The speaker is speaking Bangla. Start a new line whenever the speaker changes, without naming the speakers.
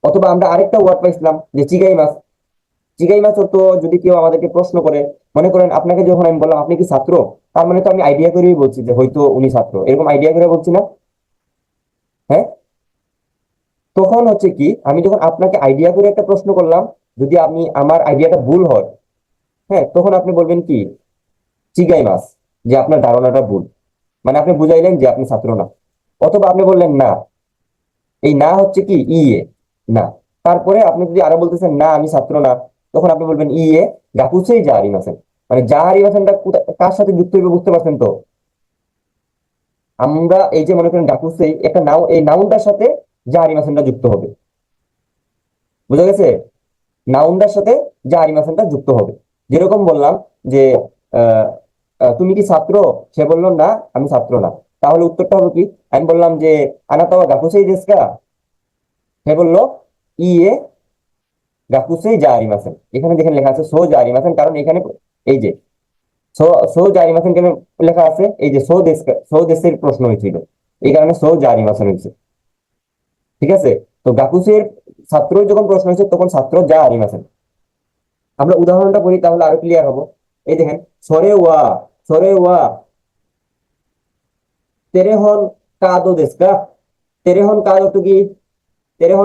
অথবা আমরা আরেকটা ওয়ার্ড পাইছিলাম যে চিগাই মাছ। চিগাই মাছ তো যদি কেউ আমাদেরকে প্রশ্ন করে, মনে করেন আপনাকে যখন আমি বললাম আপনি কি ছাত্র, তার মানে তো আমি আইডিয়া করেই বলছি যে হয়তো উনি ছাত্র, এরকম আইডিয়া করে বলছি না? হ্যাঁ। তখন হচ্ছে কি, আমি যখন আপনাকে আইডিয়া করে একটা প্রশ্ন করলাম, যদি আমি আমার আইডিয়াটা ভুল হয়, হ্যাঁ, তখন আপনি বলবেন কি, চিগাই মাছ, যে আপনার ধারণাটা ভুল, মানে আপনি বুঝাইলেন যে আপনি ছাত্র না। অথবা আপনি বললেন না, এই না হচ্ছে কি ইয়ে, না। তারপরে আপনি যদি আরো বলতেছেন না আমি ছাত্র না, তখন আপনি বলবেন ইয়ে গাকুছেই জাহারি মাসেন। মানে জাহারি মাসেনটা কার সাথে যুক্ত হইবে বুঝতে পারছেন তো? আমরা এই যে মনে করেন গাকুছেই একটা নাও, এই নাউনটার সাথে জাহারি মাসেনটা যুক্ত হবে। বুঝা গেছে? নাউনটার সাথে জাহারি মাসেনটা যুক্ত হবে। যেরকম বললাম যে আহ তুমি কি ছাত্র? সে বললো না আমি ছাত্র না। তাহলে উত্তরটা হবে কি, আমি বললাম যে আনাতাওয়া গাকুছেই দেস্কা, সে বললো ইয়ে গাকুসেই জারিমাসেন। এখানে যেখানে লেখা আছে সো জারিমাসেন, কারণ এখানে এই যে সো সো জারিমাসেন কেন লেখা আছে, এই যে সো দেশের প্রশ্ন হয়েছিল, এই কারণে সো জারিমাসেন হয়েছে। ঠিক আছে? তো গাকুসের ছাত্র যখন প্রশ্ন হয়েছে তখন ছাত্র জারিমাসেন। আমরা উদাহরণটা বলি তাহলে আরো ক্লিয়ার হবো। এই দেখেন, সরে ওয়া তেরেহন কাদো দেশকা। তেরেহন কাদো তো কি, তেরেহন